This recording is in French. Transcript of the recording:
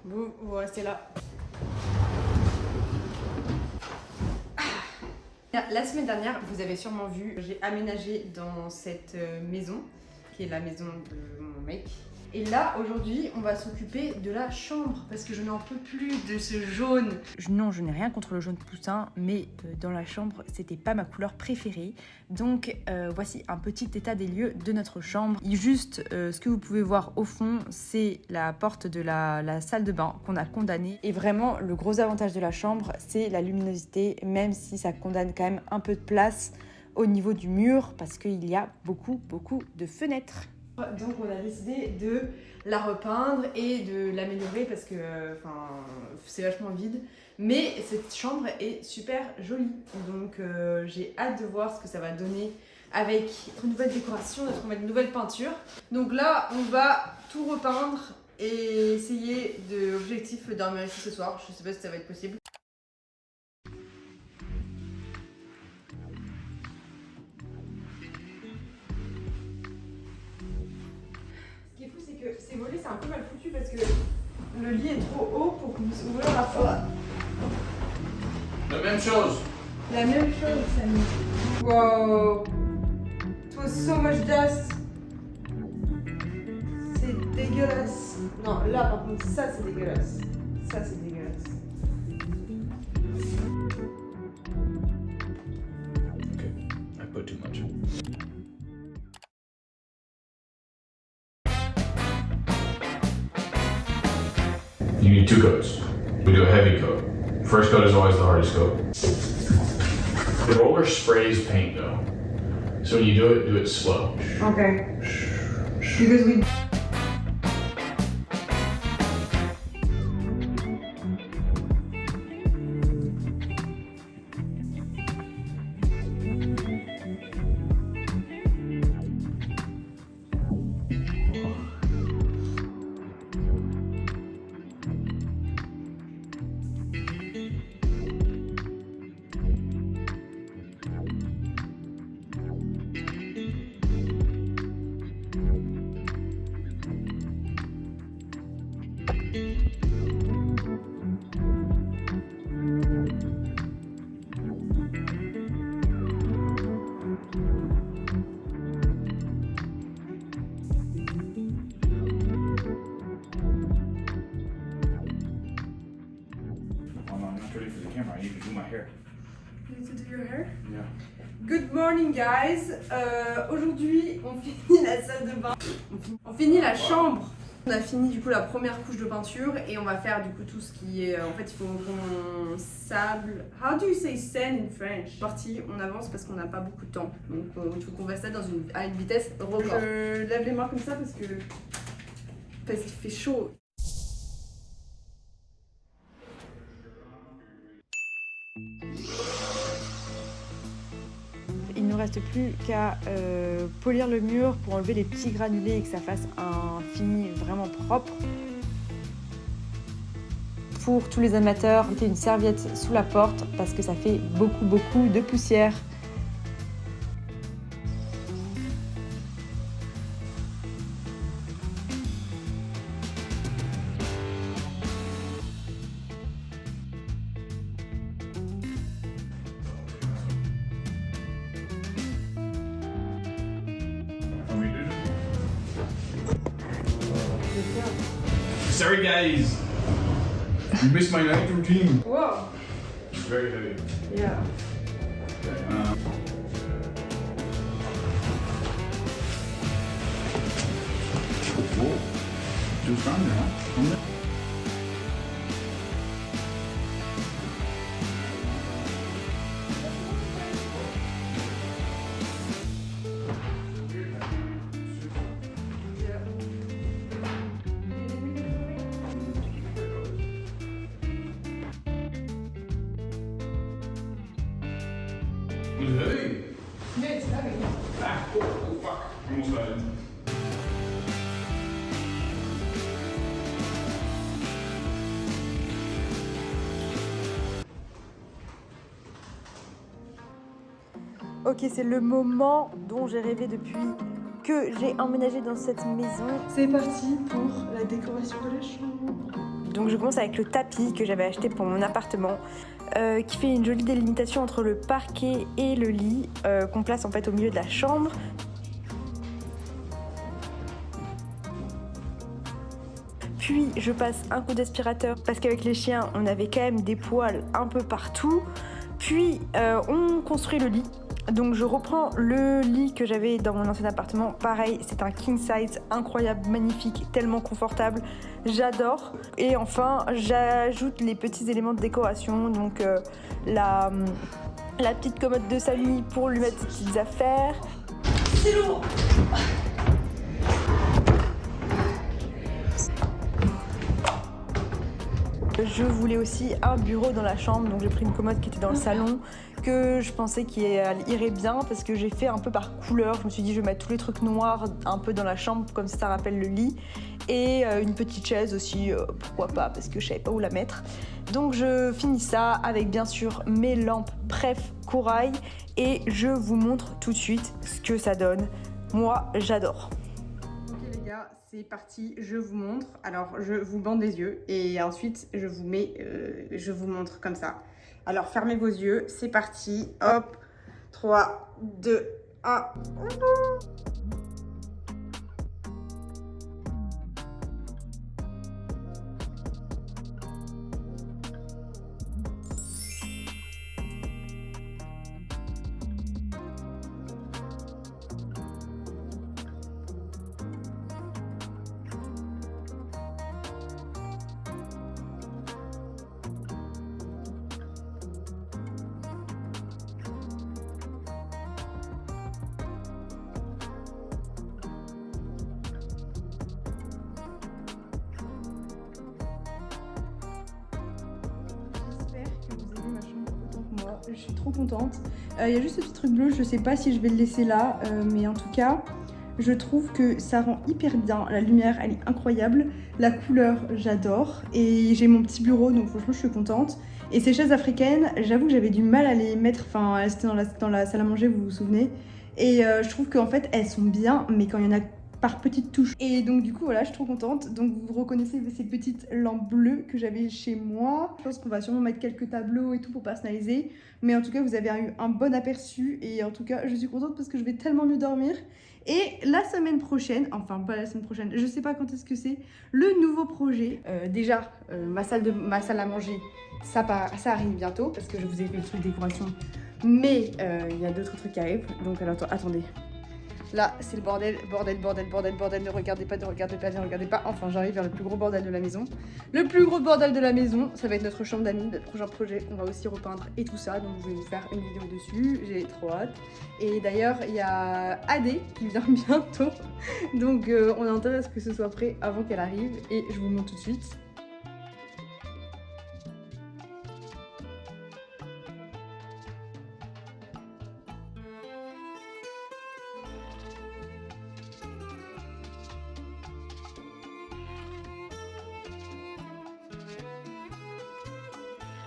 Vous restez là. La semaine dernière, vous avez sûrement vu, j'ai aménagé dans cette maison, qui est la maison de mon mec. Et là, aujourd'hui, on va s'occuper de la chambre, parce que je n'en peux plus de ce jaune. Non, je n'ai rien contre le jaune poussin, mais dans la chambre, c'était pas ma couleur préférée. Donc, voici un petit état des lieux de notre chambre. Juste, ce que vous pouvez voir au fond, c'est la porte de la salle de bain qu'on a condamnée. Et vraiment, le gros avantage de la chambre, c'est la luminosité, même si ça condamne quand même un peu de place au niveau du mur, parce qu'il y a beaucoup de fenêtres. Donc on a décidé de la repeindre et de l'améliorer parce que c'est vachement vide. Mais cette chambre est super jolie. Donc j'ai hâte de voir ce que ça va donner avec notre nouvelle décoration, notre nouvelle peinture. Donc là on va tout repeindre et essayer de l'objectif dormir ici ce soir. Je sais pas si ça va être possible. Ces volets c'est un peu mal foutu parce que le lit est trop haut pour qu'on puisse ouvrir la porte. La même chose. La même chose, Samy. Wow. It was so much dust. C'est dégueulasse. Non, là par contre, ça c'est dégueulasse. Ça c'est dégueulasse. Okay, I put too much. You need 2 coats. We do a heavy coat. First coat is always the hardest coat. The roller sprays paint though. So when you do it slow. Okay. Because we... Ready for the camera. I need to do my hair. You need to do your hair? Yeah. Good morning guys. Aujourd'hui on finit la salle de bain. On finit la chambre. On a fini du coup la première couche de peinture et on va faire du coup tout ce qui est... En fait il faut qu'on sable... How do you say sand in French? Parti, on avance parce qu'on n'a pas beaucoup de temps. Donc il faut qu'on fasse ça à une vitesse record. Je lève les mains comme ça parce qu'il fait chaud. Il ne nous reste plus qu'à polir le mur pour enlever les petits granulés et que ça fasse un fini vraiment propre. Pour tous les amateurs, mettez une serviette sous la porte parce que ça fait beaucoup de poussière. Sorry guys. You missed my night routine. Wow. It's very heavy. Yeah. Okay. Whoa. Too strong now. Hey! Yeah, it's heavy. Ah, oh fuck. Almost got it. Ok, c'est le moment dont j'ai rêvé depuis que j'ai emménagé dans cette maison. C'est parti pour la décoration de la chambre. Donc je commence avec le tapis que j'avais acheté pour mon appartement, qui fait une jolie délimitation entre le parquet et le lit, qu'on place en fait au milieu de la chambre. Puis je passe un coup d'aspirateur parce qu'avec les chiens on avait quand même des poils un peu partout. Puis on construit le lit. Donc je reprends le lit que j'avais dans mon ancien appartement. Pareil, c'est un king size incroyable, magnifique, tellement confortable. J'adore. Et enfin, j'ajoute les petits éléments de décoration. Donc la petite commode de Samy pour lui mettre ses petites affaires. C'est lourd. Je voulais aussi un bureau dans la chambre, donc j'ai pris une commode qui était dans le salon, que je pensais qu'il irait bien parce que j'ai fait un peu par couleur. Je me suis dit je vais mettre tous les trucs noirs un peu dans la chambre, comme ça rappelle le lit. Et une petite chaise aussi, pourquoi pas, parce que je savais pas où la mettre. Donc je finis ça avec bien sûr mes lampes Pref corail et je vous montre tout de suite ce que ça donne. Moi j'adore. C'est parti, je vous montre. Alors, je vous bande les yeux et ensuite, je vous montre comme ça. Alors, fermez vos yeux, c'est parti. Hop, 3, 2, 1. Je suis trop contente. Il y a juste ce petit truc bleu, je sais pas si je vais le laisser là, mais en tout cas, je trouve que ça rend hyper bien. La lumière, elle est incroyable. La couleur, j'adore. Et j'ai mon petit bureau, donc franchement, je suis contente. Et ces chaises africaines, j'avoue que j'avais du mal à les mettre. Enfin, elles étaient dans la salle à manger, vous vous souvenez. Et je trouve qu'en fait, elles sont bien, mais quand il y en a par petites touches. Et donc du coup voilà, je suis trop contente. Donc vous reconnaissez ces petites lampes bleues que j'avais chez moi. Je pense qu'on va sûrement mettre quelques tableaux et tout pour personnaliser. Mais en tout cas vous avez eu un bon aperçu. Et en tout cas je suis contente parce que je vais tellement mieux dormir. Et la semaine prochaine, enfin pas la semaine prochaine, je sais pas quand est-ce que c'est, le nouveau projet. Déjà ma salle à manger, ça arrive bientôt parce que je vous ai fait le truc décoration. Mais il y a d'autres trucs qui arrivent. Donc alors attendez. Là, c'est le bordel, ne regardez pas. Enfin, j'arrive vers le plus gros bordel de la maison. Le plus gros bordel de la maison, ça va être notre chambre d'amis, notre prochain projet. On va aussi repeindre et tout ça, donc je vais vous faire une vidéo dessus. J'ai trop hâte. Et d'ailleurs, il y a Adé qui vient bientôt. Donc, on a intérêt à ce que ce soit prêt avant qu'elle arrive. Et je vous montre tout de suite.